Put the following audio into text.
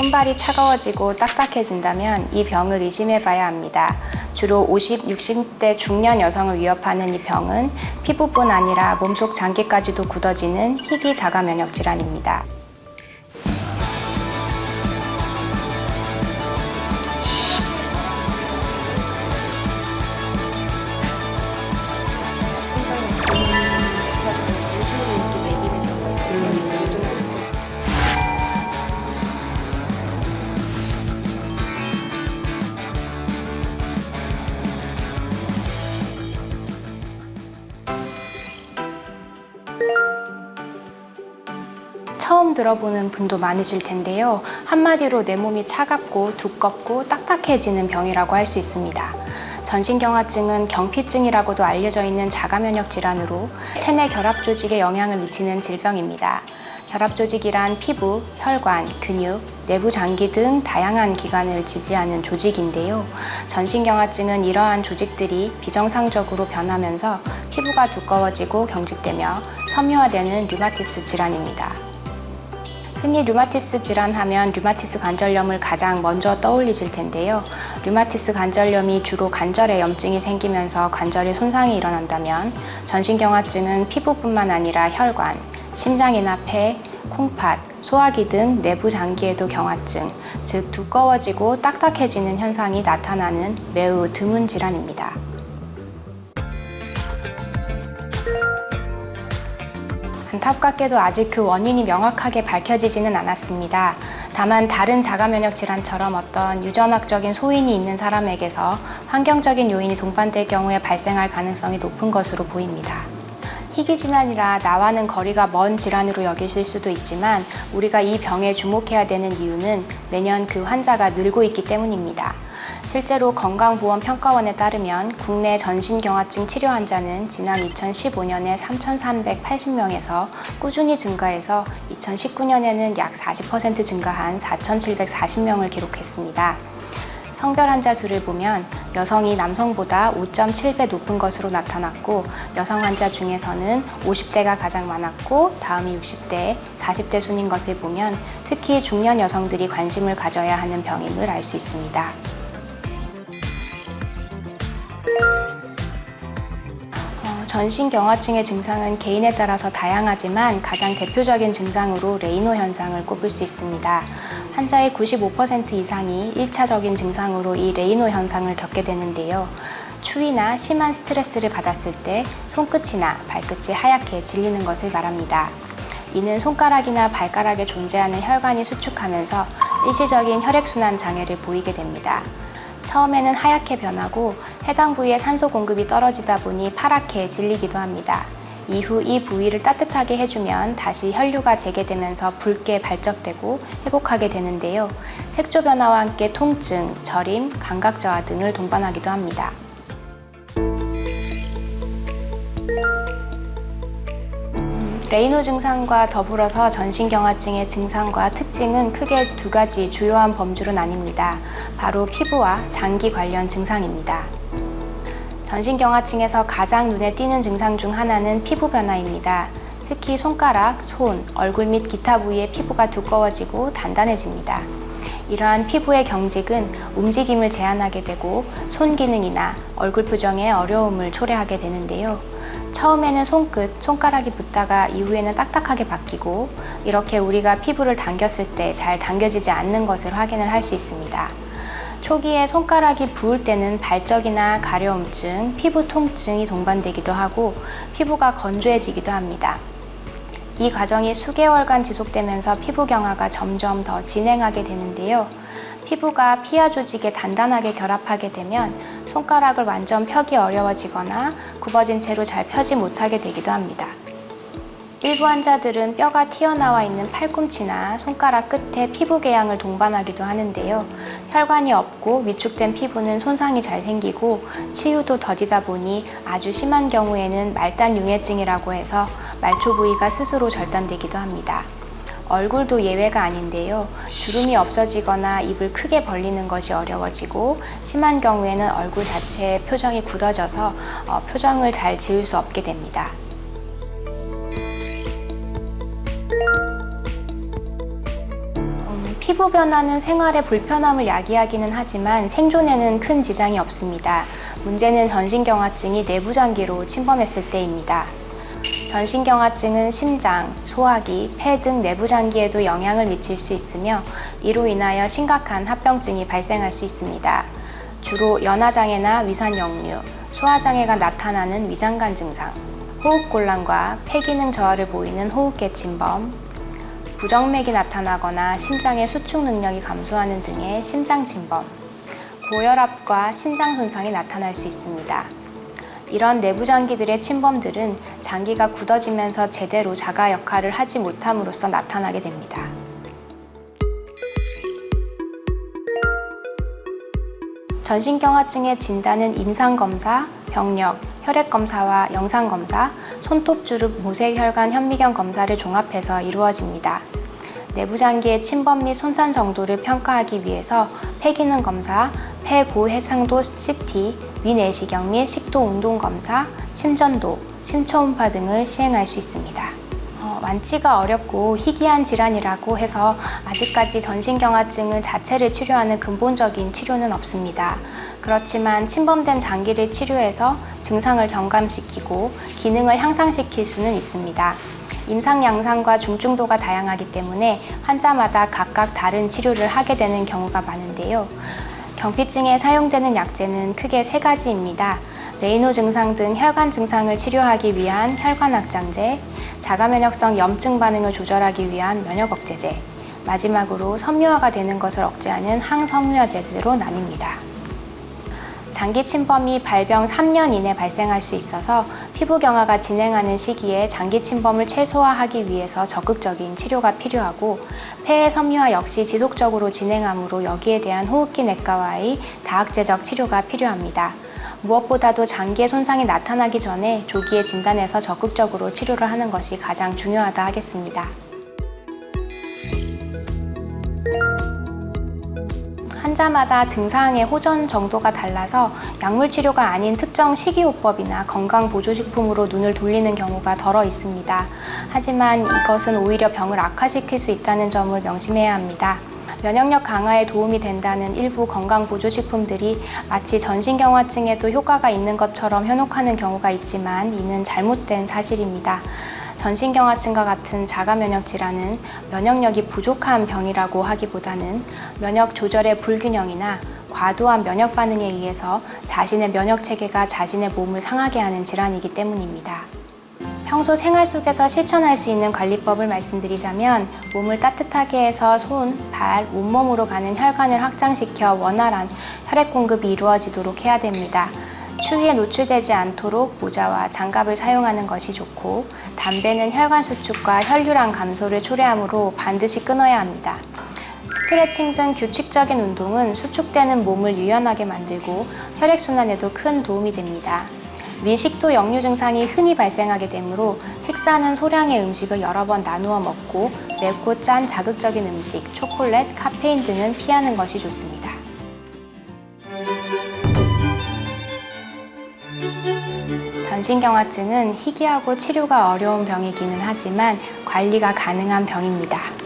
손발이 차가워지고 딱딱해진다면 이 병을 의심해 봐야 합니다. 주로 50, 60대 중년 여성을 위협하는 이 병은 피부뿐 아니라 몸속 장기까지도 굳어지는 희귀 자가 면역 질환입니다. 처음 들어보는 분도 많으실 텐데요. 한마디로 내 몸이 차갑고 두껍고 딱딱해지는 병이라고 할 수 있습니다. 전신경화증은 경피증이라고도 알려져 있는 자가면역 질환으로 체내 결합 조직에 영향을 미치는 질병입니다. 결합 조직이란 피부, 혈관, 근육, 내부 장기 등 다양한 기관을 지지하는 조직인데요. 전신경화증은 이러한 조직들이 비정상적으로 변하면서 피부가 두꺼워지고 경직되며 섬유화되는 류마티스 질환입니다. 흔히 류마티스 질환하면 류마티스 관절염을 가장 먼저 떠올리실 텐데요. 류마티스 관절염이 주로 관절에 염증이 생기면서 관절에 손상이 일어난다면 전신경화증은 피부뿐만 아니라 혈관, 심장이나 폐, 콩팥, 소화기 등 내부 장기에도 경화증, 즉 두꺼워지고 딱딱해지는 현상이 나타나는 매우 드문 질환입니다. 안타깝게도 아직 그 원인이 명확하게 밝혀지지는 않았습니다. 다만 다른 자가면역 질환처럼 어떤 유전학적인 소인이 있는 사람에게서 환경적인 요인이 동반될 경우에 발생할 가능성이 높은 것으로 보입니다. 희귀 질환이라 나와는 거리가 먼 질환으로 여기실 수도 있지만 우리가 이 병에 주목해야 되는 이유는 매년 그 환자가 늘고 있기 때문입니다. 실제로 건강보험평가원에 따르면 국내 전신경화증 치료 환자는 지난 2015년에 3,380명에서 꾸준히 증가해서 2019년에는 약 40% 증가한 4,740명을 기록했습니다. 성별 환자 수를 보면 여성이 남성보다 5.7배 높은 것으로 나타났고 여성 환자 중에서는 50대가 가장 많았고 다음이 60대, 40대 순인 것을 보면 특히 중년 여성들이 관심을 가져야 하는 병임을 알 수 있습니다. 전신경화증의 증상은 개인에 따라서 다양하지만 가장 대표적인 증상으로 레이노 현상을 꼽을 수 있습니다. 환자의 95% 이상이 1차적인 증상으로 이 레이노 현상을 겪게 되는데요. 추위나 심한 스트레스를 받았을 때 손끝이나 발끝이 하얗게 질리는 것을 말합니다. 이는 손가락이나 발가락에 존재하는 혈관이 수축하면서 일시적인 혈액순환 장애를 보이게 됩니다. 처음에는 하얗게 변하고 해당 부위에 산소 공급이 떨어지다 보니 파랗게 질리기도 합니다. 이후 이 부위를 따뜻하게 해주면 다시 혈류가 재개되면서 붉게 발적되고 회복하게 되는데요. 색조 변화와 함께 통증, 저림, 감각 저하 등을 동반하기도 합니다. 레이노 증상과 더불어서 전신경화증의 증상과 특징은 크게 두 가지 주요한 범주로 나뉩니다. 바로 피부와 장기 관련 증상입니다. 전신경화증에서 가장 눈에 띄는 증상 중 하나는 피부 변화입니다. 특히 손가락, 손, 얼굴 및 기타 부위의 피부가 두꺼워지고 단단해집니다. 이러한 피부의 경직은 움직임을 제한하게 되고 손 기능이나 얼굴 표정에 어려움을 초래하게 되는데요. 처음에는 손끝, 손가락이 붓다가 이후에는 딱딱하게 바뀌고 이렇게 우리가 피부를 당겼을 때 잘 당겨지지 않는 것을 확인을 할 수 있습니다. 초기에 손가락이 부을 때는 발적이나 가려움증, 피부 통증이 동반되기도 하고 피부가 건조해지기도 합니다. 이 과정이 수개월간 지속되면서 피부 경화가 점점 더 진행하게 되는데요. 피부가 피하 조직에 단단하게 결합하게 되면 손가락을 완전 펴기 어려워지거나 굽어진 채로 잘 펴지 못하게 되기도 합니다. 일부 환자들은 뼈가 튀어나와 있는 팔꿈치나 손가락 끝에 피부 궤양을 동반하기도 하는데요. 혈관이 없고 위축된 피부는 손상이 잘 생기고 치유도 더디다 보니 아주 심한 경우에는 말단융해증이라고 해서 말초 부위가 스스로 절단되기도 합니다. 얼굴도 예외가 아닌데요. 주름이 없어지거나 입을 크게 벌리는 것이 어려워지고 심한 경우에는 얼굴 자체의 표정이 굳어져서 표정을 잘 지을 수 없게 됩니다. 피부 변화는 생활의 불편함을 야기하기는 하지만 생존에는 큰 지장이 없습니다. 문제는 전신경화증이 내부장기로 침범했을 때입니다. 전신경화증은 심장, 소화기, 폐 등 내부장기에도 영향을 미칠 수 있으며 이로 인하여 심각한 합병증이 발생할 수 있습니다. 주로 연화장애나 위산역류, 소화장애가 나타나는 위장관 증상, 호흡곤란과 폐기능 저하를 보이는 호흡계 침범, 부정맥이 나타나거나 심장의 수축 능력이 감소하는 등의 심장 침범, 고혈압과 신장 손상이 나타날 수 있습니다. 이런 내부장기들의 침범들은 장기가 굳어지면서 제대로 자가 역할을 하지 못함으로써 나타나게 됩니다. 전신경화증의 진단은 임상검사, 병력, 혈액검사와 영상검사, 손톱주름 모세혈관 현미경 검사를 종합해서 이루어집니다. 내부장기의 침범 및 손상 정도를 평가하기 위해서 폐기능 검사, 폐고해상도 CT, 위내시경 및 식도 운동 검사, 심전도, 심초음파 등을 시행할 수 있습니다. 완치가 어렵고 희귀한 질환이라고 해서 아직까지 전신경화증을 자체를 치료하는 근본적인 치료는 없습니다. 그렇지만 침범된 장기를 치료해서 증상을 경감시키고 기능을 향상시킬 수는 있습니다. 임상 양상과 중증도가 다양하기 때문에 환자마다 각각 다른 치료를 하게 되는 경우가 많은데요. 경피증에 사용되는 약제는 크게 3가지입니다. 레이노 증상 등 혈관 증상을 치료하기 위한 혈관악장제, 자가면역성 염증 반응을 조절하기 위한 면역억제제, 마지막으로 섬유화가 되는 것을 억제하는 항섬유화제제로 나뉩니다. 장기 침범이 발병 3년 이내 발생할 수 있어서 피부 경화가 진행하는 시기에 장기 침범을 최소화하기 위해서 적극적인 치료가 필요하고 폐의 섬유화 역시 지속적으로 진행하므로 여기에 대한 호흡기 내과와의 다학제적 치료가 필요합니다. 무엇보다도 장기의 손상이 나타나기 전에 조기에 진단해서 적극적으로 치료를 하는 것이 가장 중요하다 하겠습니다. 환자마다 증상의 호전 정도가 달라서 약물 치료가 아닌 특정 식이요법이나 건강보조식품으로 눈을 돌리는 경우가 덜어 있습니다. 하지만 이것은 오히려 병을 악화시킬 수 있다는 점을 명심해야 합니다. 면역력 강화에 도움이 된다는 일부 건강보조식품들이 마치 전신경화증에도 효과가 있는 것처럼 현혹하는 경우가 있지만 이는 잘못된 사실입니다. 전신경화증과 같은 자가면역 질환은 면역력이 부족한 병이라고 하기보다는 면역 조절의 불균형이나 과도한 면역 반응에 의해서 자신의 면역 체계가 자신의 몸을 상하게 하는 질환이기 때문입니다. 평소 생활 속에서 실천할 수 있는 관리법을 말씀드리자면 몸을 따뜻하게 해서 손, 발, 온몸으로 가는 혈관을 확장시켜 원활한 혈액 공급이 이루어지도록 해야 됩니다. 추위에 노출되지 않도록 모자와 장갑을 사용하는 것이 좋고 담배는 혈관 수축과 혈류량 감소를 초래하므로 반드시 끊어야 합니다. 스트레칭 등 규칙적인 운동은 수축되는 몸을 유연하게 만들고 혈액순환에도 큰 도움이 됩니다. 밀식도 역류 증상이 흔히 발생하게 되므로 식사는 소량의 음식을 여러 번 나누어 먹고 맵고 짠 자극적인 음식, 초콜릿, 카페인 등은 피하는 것이 좋습니다. 전신경화증은 희귀하고 치료가 어려운 병이기는 하지만 관리가 가능한 병입니다.